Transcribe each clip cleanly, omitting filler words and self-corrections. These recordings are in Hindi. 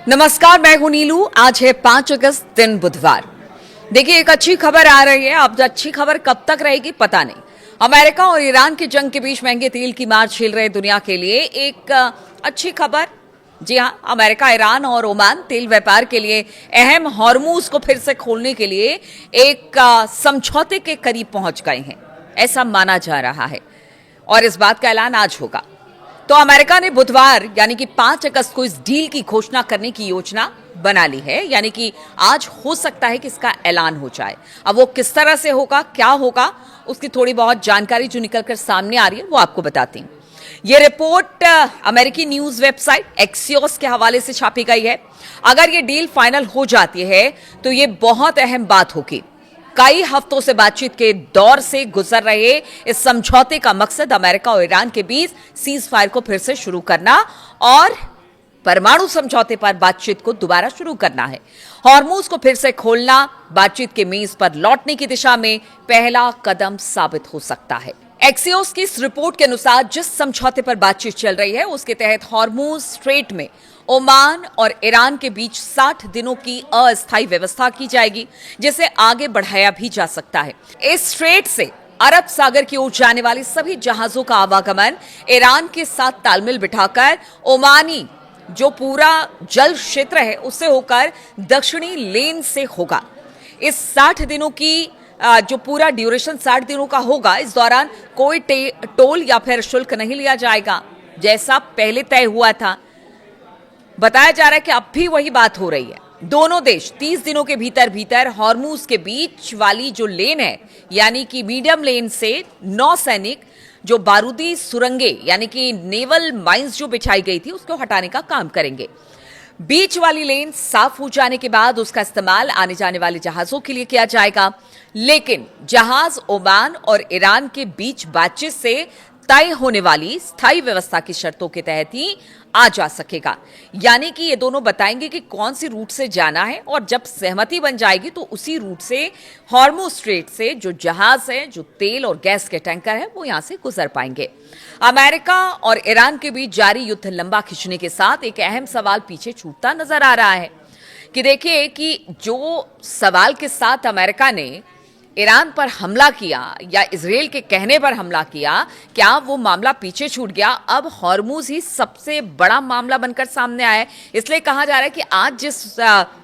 नमस्कार, मैं हूं नीलू। आज है 5 अगस्त, दिन बुधवार। देखिए, एक अच्छी खबर आ रही है। अब अच्छी खबर कब तक रहेगी पता नहीं। अमेरिका और ईरान की जंग के बीच महंगे तेल की मार झेल रहे दुनिया के लिए एक अच्छी खबर। जी हां, अमेरिका, ईरान और ओमान तेल व्यापार के लिए अहम हॉर्मूज को फिर से खोलने के लिए एक समझौते के करीब पहुंच गए हैं, ऐसा माना जा रहा है। और इस बात का ऐलान आज होगा। तो अमेरिका ने बुधवार यानी कि 5 अगस्त को इस डील की घोषणा करने की योजना बना ली है। यानी कि आज हो सकता है कि इसका ऐलान हो जाए। अब वो किस तरह से होगा, क्या होगा, उसकी थोड़ी बहुत जानकारी जो निकलकर सामने आ रही है वो आपको बताती हूं। ये रिपोर्ट अमेरिकी न्यूज वेबसाइट एक्सियोस के हवाले से छापी गई है। अगर ये डील फाइनल हो जाती है तो ये बहुत अहम बात होगी। कई हफ्तों से बातचीत के दौर से गुजर रहे इस समझौते का मकसद अमेरिका और ईरान के बीच सीज फायर को फिर से शुरू करना और परमाणु समझौते पर बातचीत को दोबारा शुरू करना है। हॉर्मूज को फिर से खोलना बातचीत के मेज पर लौटने की दिशा में पहला कदम साबित हो सकता है। एक्सियोस की इस रिपोर्ट के अनुसार जिस समझौते पर बातचीत चल रही है उसके तहत हॉर्मूज स्ट्रेट में ओमान और ईरान के बीच 60 दिनों की अस्थायी व्यवस्था की जाएगी, जिसे आगे बढ़ाया भी जा सकता है। इस स्ट्रेट से अरब सागर की ओर जाने वाले सभी जहाजों का आवागमन ईरान के साथ तालमेल बिठाकर ओमानी जो पूरा जल क्षेत्र है उससे होकर दक्षिणी लेन से होगा। इस 60 दिनों की जो पूरा ड्यूरेशन 60 दिनों का होगा, इस दौरान कोई टोल या फिर शुल्क नहीं लिया जाएगा, जैसा पहले तय हुआ था। बताया जा रहा है कि अब भी वही बात हो रही है। दोनों देश 30 दिनों के भीतर भीतर हॉर्मूज के बीच वाली जो लेन है, यानी कि मीडियम लेन से नौसैनिक जो बारूदी सुरंगे यानी कि नेवल माइंस जो बिछाई गई थी उसको हटाने का काम करेंगे। बीच वाली लेन साफ हो जाने के बाद उसका इस्तेमाल आने जाने वाले जहाजों के लिए किया जाएगा, लेकिन जहाज ओमान और ईरान के बीच बातचीत से तय होने वाली स्थायी व्यवस्था की शर्तों के तहत ही आ जा सकेगा। यानी कि ये दोनों बताएंगे कि कौन सी रूट से जाना है और जब सहमति बन जाएगी तो उसी रूट से हॉर्मूज स्ट्रेट से जो जहाज है, जो तेल और गैस के टैंकर है, वो यहां से गुजर पाएंगे। अमेरिका और ईरान के बीच जारी युद्ध लंबा खिंचने के साथ एक अहम सवाल पीछे छूटता नजर आ रहा है कि देखिए कि जो सवाल के साथ अमेरिका ने ईरान पर हमला किया या इजराइल के कहने पर हमला किया, क्या वो मामला पीछे छूट गया? अब हॉर्मूज ही सबसे बड़ा मामला बनकर सामने आया है। इसलिए कहा जा रहा है कि आज जिस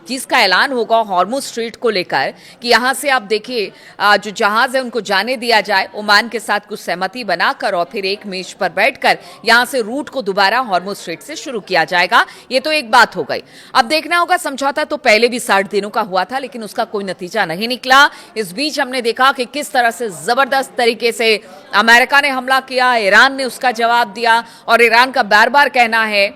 चीज का ऐलान होगा हॉर्मूज स्ट्रेट को लेकर कि यहां से आप देखिए जो जहाज है उनको जाने दिया जाए, ओमान के साथ कुछ सहमति बनाकर और फिर एक मेज पर बैठकर यहां से रूट को दोबारा हॉर्मूज स्ट्रेट से शुरू किया जाएगा। ये तो एक बात हो गई। अब देखना होगा, समझौता तो पहले भी 60 दिनों का हुआ था लेकिन उसका कोई नतीजा नहीं निकला। इस बीच हमने देखा कि किस तरह से जबरदस्त तरीके से अमेरिका ने हमला किया, ईरान ने उसका जवाब दिया और ईरान का बार बार कहना है,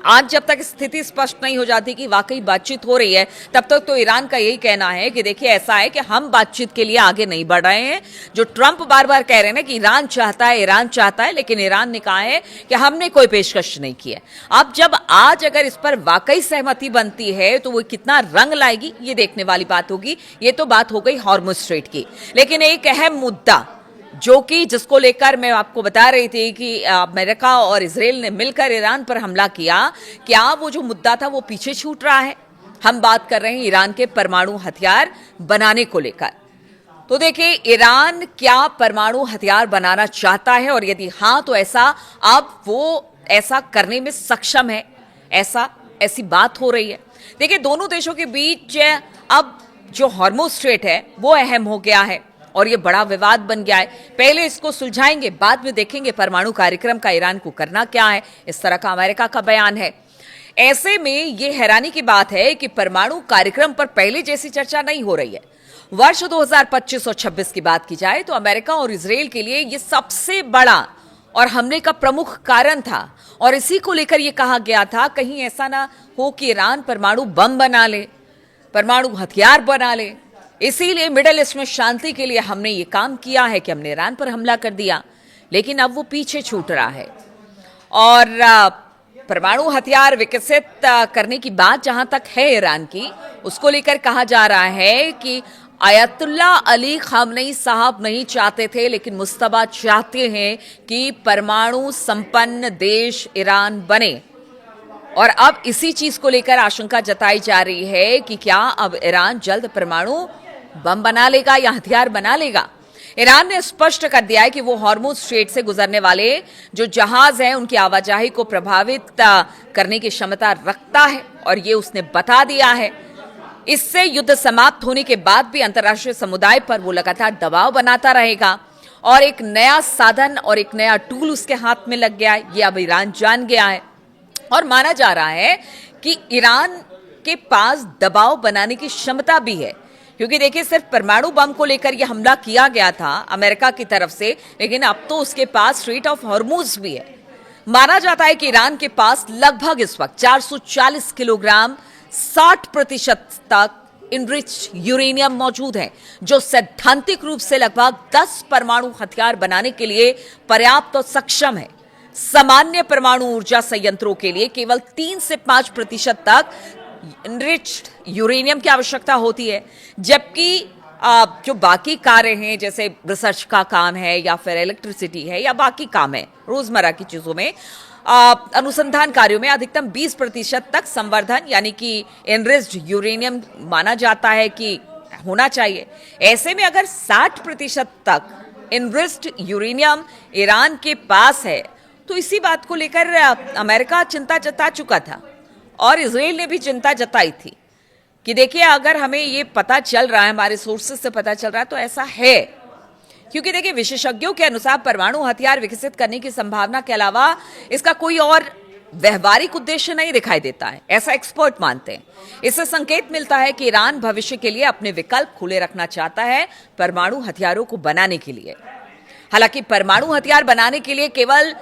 आज जब तक स्थिति स्पष्ट नहीं हो जाती कि वाकई बातचीत हो रही है, तब तक तो ईरान का यही कहना है कि देखिए ऐसा है कि हम बातचीत के लिए आगे नहीं बढ़ रहे हैं। जो ट्रंप बार बार कह रहे हैं ना कि ईरान चाहता है, ईरान चाहता है, लेकिन ईरान ने कहा है कि हमने कोई पेशकश नहीं की है। अब जब आज अगर इस पर वाकई सहमति बनती है तो वो कितना रंग लाएगी ये देखने वाली बात होगी। ये तो बात हो गई हॉर्मुज स्ट्रेट की, लेकिन एक अहम मुद्दा जो कि जिसको लेकर मैं आपको बता रही थी कि अमेरिका और इजराइल ने मिलकर ईरान पर हमला किया, क्या वो जो मुद्दा था वो पीछे छूट रहा है? हम बात कर रहे हैं ईरान के परमाणु हथियार बनाने को लेकर। तो देखिए, ईरान क्या परमाणु हथियार बनाना चाहता है और यदि हां तो ऐसा अब वो ऐसा करने में सक्षम है, ऐसी बात हो रही है। देखिए, दोनों देशों के बीच अब जो हॉर्मूज स्ट्रेट है वो अहम हो गया है और ये बड़ा विवाद बन गया है। पहले इसको सुलझाएंगे, बाद में देखेंगे परमाणु कार्यक्रम का ईरान को करना क्या है, इस तरह का अमेरिका का बयान है। ऐसे में ये हैरानी की बात है कि परमाणु कार्यक्रम पर पहले जैसी चर्चा नहीं हो रही है। वर्ष 2025 और 26 की बात की जाए तो अमेरिका और इजराइल के लिए ये सबसे बड़ा और हमले का प्रमुख कारण था और इसी को लेकर यह कहा गया था कहीं ऐसा ना हो कि ईरान परमाणु बम बना ले, परमाणु हथियार बना ले। इसीलिए मिडिल ईस्ट में शांति के लिए हमने ये काम किया है कि हमने ईरान पर हमला कर दिया, लेकिन अब वो पीछे छूट रहा है। और परमाणु हथियार विकसित करने की बात जहां तक है ईरान की, उसको लेकर कहा जा रहा है कि आयतुल्ला अली खामनेई साहब नहीं चाहते थे, लेकिन मुस्तफा चाहते हैं कि परमाणु संपन्न देश ईरान बने। और अब इसी चीज को लेकर आशंका जताई जा रही है कि क्या अब ईरान जल्द परमाणु बम बना लेगा या हथियार बना लेगा। ईरान ने स्पष्ट कर दिया है कि वो हॉर्मुज स्ट्रेट से गुजरने वाले जो जहाज हैं उनकी आवाजाही को प्रभावित करने की क्षमता रखता है, और ये उसने बता दिया है। इससे युद्ध समाप्त होने के बाद भी अंतर्राष्ट्रीय समुदाय पर वो लगातार दबाव बनाता रहेगा, और एक नया साधन और एक नया टूल उसके हाथ में लग गया है, ये अब ईरान जान गया है। और माना जा रहा है कि ईरान के पास दबाव बनाने की क्षमता भी है, क्योंकि देखिए सिर्फ परमाणु बम को लेकर यह हमला किया गया था अमेरिका की तरफ से, लेकिन अब तो उसके पास स्ट्रेट ऑफ हॉर्मुज भी है। माना जाता है कि ईरान के पास लगभग इस वक्त 440 किलोग्राम 60% तक इनरिच्ड यूरेनियम मौजूद है, जो सैद्धांतिक रूप से लगभग 10 परमाणु हथियार बनाने के लिए पर्याप्त और सक्षम है। सामान्य परमाणु ऊर्जा संयंत्रों के लिए केवल 3 से 5% तक इनरिच्ड यूरेनियम की आवश्यकता होती है, जबकि जो बाकी कार्य हैं जैसे रिसर्च का काम है या फिर इलेक्ट्रिसिटी है या बाकी काम है रोजमर्रा की चीजों में, अनुसंधान कार्यों में अधिकतम 20% तक संवर्धन यानी कि इनरिच्ड यूरेनियम माना जाता है कि होना चाहिए। ऐसे में अगर 60% तक इनरिच्ड यूरेनियम ईरान के पास है तो इसी बात को लेकर अमेरिका चिंता जता चुका था और इजराइल ने भी चिंता जताई थी कि देखिए अगर हमें ये पता चल रहा है, हमारे सोर्सेस से पता चल रहा है, तो ऐसा है। क्योंकि देखिए विशेषज्ञों के अनुसार परमाणु हथियार विकसित करने की संभावना के अलावा इसका कोई और व्यवहारिक उद्देश्य नहीं दिखाई देता है, ऐसा एक्सपर्ट मानते हैं। इससे संकेत मिलता है कि ईरान भविष्य के लिए अपने विकल्प खुले रखना चाहता है परमाणु हथियारों को बनाने के लिए। हालांकि परमाणु हथियार बनाने के लिए केवल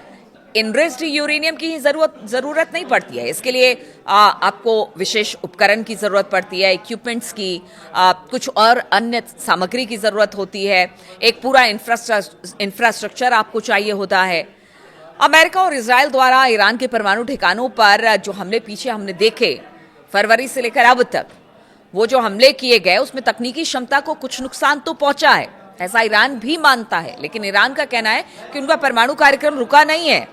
इनरिच्ड यूरेनियम की जरूरत नहीं पड़ती है। इसके लिए आपको विशेष उपकरण की जरूरत पड़ती है, इक्विपमेंट्स की, कुछ और अन्य सामग्री की जरूरत होती है, एक पूरा इंफ्रास्ट्रक्चर आपको चाहिए होता है। अमेरिका और इजराइल द्वारा ईरान के परमाणु ठिकानों पर जो हमले पीछे हमने देखे फरवरी से लेकर अब तक, वो जो हमले किए गए उसमें तकनीकी क्षमता को कुछ नुकसान तो पहुंचा है, ऐसा ईरान भी मानता है। लेकिन ईरान का कहना है कि उनका परमाणु कार्यक्रम रुका नहीं है।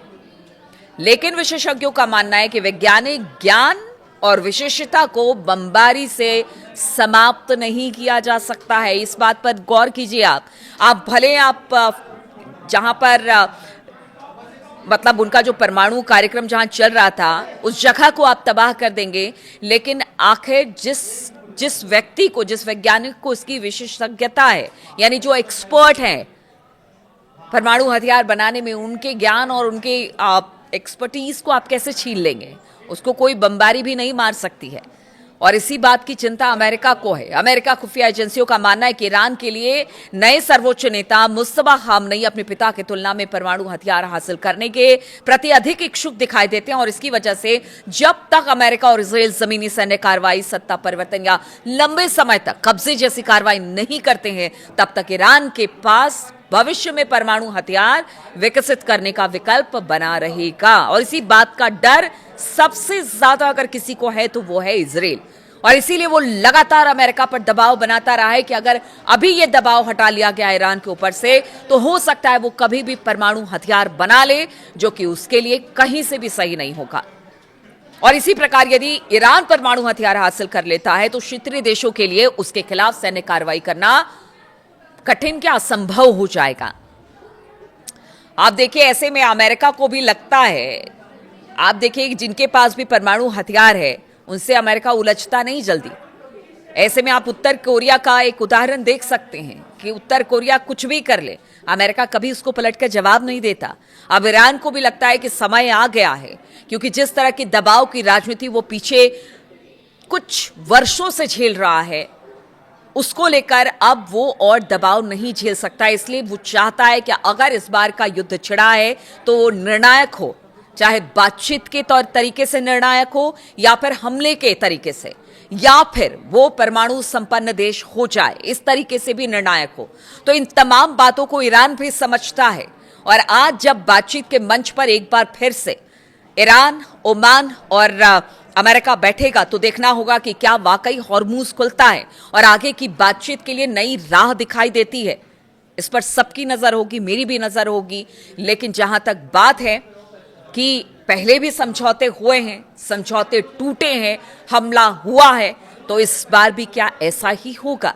लेकिन विशेषज्ञों का मानना है कि वैज्ञानिक ज्ञान और विशेषता को बमबारी से समाप्त नहीं किया जा सकता है। इस बात पर गौर कीजिए आप भले आप जहां पर मतलब उनका जो परमाणु कार्यक्रम जहां चल रहा था उस जगह को आप तबाह कर देंगे, लेकिन आखिर जिस व्यक्ति को, जिस वैज्ञानिक को इसकी विशेषज्ञता है, यानी जो एक्सपर्ट हैं परमाणु हथियार बनाने में, उनके ज्ञान और उनके एक्सपर्टीज को आप कैसे छीन लेंगे? उसको कोई बमबारी भी नहीं मार सकती है। और इसी बात की चिंता अमेरिका को है। अमेरिका खुफिया एजेंसियों का मानना है कि ईरान के लिए नए सर्वोच्च नेता मुस्तफा खामनेई अपने पिता की तुलना में परमाणु हथियार हासिल करने के प्रति अधिक इच्छुक दिखाई देते हैं, और इसकी वजह से जब तक अमेरिका और इजराइल जमीनी सैन्य कार्रवाई, सत्ता परिवर्तन या लंबे समय तक कब्जे जैसी कार्रवाई नहीं करते हैं, तब तक ईरान के पास भविष्य में परमाणु हथियार विकसित करने का विकल्प बना रहेगा। और इसी बात का डर सबसे ज्यादा अगर किसी को है तो वो है इजराइल, और इसीलिए वो लगातार अमेरिका पर दबाव बनाता रहा है कि अगर अभी ये दबाव हटा लिया गया ईरान के ऊपर से तो हो सकता है वो कभी भी परमाणु हथियार बना ले, जो कि उसके लिए कहीं से भी सही नहीं होगा। और इसी प्रकार यदि ईरान परमाणु हथियार हासिल कर लेता है तो क्षेत्रीय देशों के लिए उसके खिलाफ सैन्य कार्रवाई करना कठिन क्या असंभव हो जाएगा। आप देखिए ऐसे में अमेरिका को भी लगता है, आप देखिए जिनके पास भी परमाणु हथियार है उनसे अमेरिका उलझता नहीं जल्दी। ऐसे में आप उत्तर कोरिया का एक उदाहरण देख सकते हैं कि उत्तर कोरिया कुछ भी कर ले, अमेरिका कभी उसको पलटकर जवाब नहीं देता। अब ईरान को भी लगता है कि समय आ गया है, क्योंकि जिस तरह की दबाव की राजनीति वो पीछे कुछ वर्षों से झेल रहा है, उसको लेकर अब वो और दबाव नहीं झेल सकता। इसलिए वो चाहता है कि अगर इस बार का युद्ध छिड़ा है तो वो निर्णायक हो, चाहे बातचीत के तौर तरीके से निर्णायक हो या फिर हमले के तरीके से, या फिर वो परमाणु संपन्न देश हो जाए, इस तरीके से भी निर्णायक हो। तो इन तमाम बातों को ईरान भी समझता है, और आज जब बातचीत के मंच पर एक बार फिर से ईरान, ओमान और अमेरिका बैठेगा तो देखना होगा कि क्या वाकई हॉर्मुज खुलता है और आगे की बातचीत के लिए नई राह दिखाई देती है। इस पर सबकी नजर होगी, मेरी भी नजर होगी। लेकिन जहां तक बात है कि पहले भी समझौते हुए हैं, समझौते टूटे हैं, हमला हुआ है, तो इस बार भी क्या ऐसा ही होगा?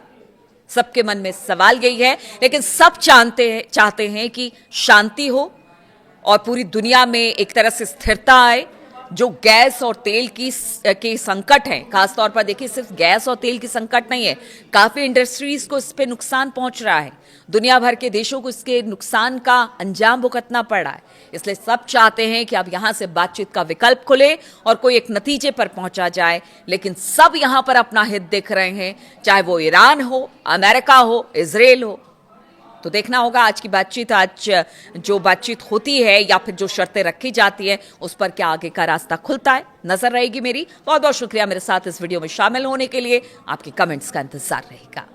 सबके मन में सवाल यही है, लेकिन सब चाहते हैं कि शांति हो और पूरी दुनिया में एक तरह से स्थिरता आए। जो गैस और तेल की संकट है, खासतौर पर देखिए सिर्फ गैस और तेल की संकट नहीं है, काफी इंडस्ट्रीज को इस पे नुकसान पहुंच रहा है, दुनिया भर के देशों को इसके नुकसान का अंजाम भुगतना पड़ रहा है। इसलिए सब चाहते हैं कि अब यहां से बातचीत का विकल्प खुले और कोई एक नतीजे पर पहुंचा जाए, लेकिन सब यहां पर अपना हित देख रहे हैं, चाहे वो ईरान हो, अमेरिका हो, इजराइल हो। तो देखना होगा आज की बातचीत, आज जो बातचीत होती है या फिर जो शर्तें रखी जाती है उस पर क्या आगे का रास्ता खुलता है, नजर रहेगी मेरी। बहुत बहुत शुक्रिया मेरे साथ इस वीडियो में शामिल होने के लिए। आपके कमेंट्स का इंतजार रहेगा।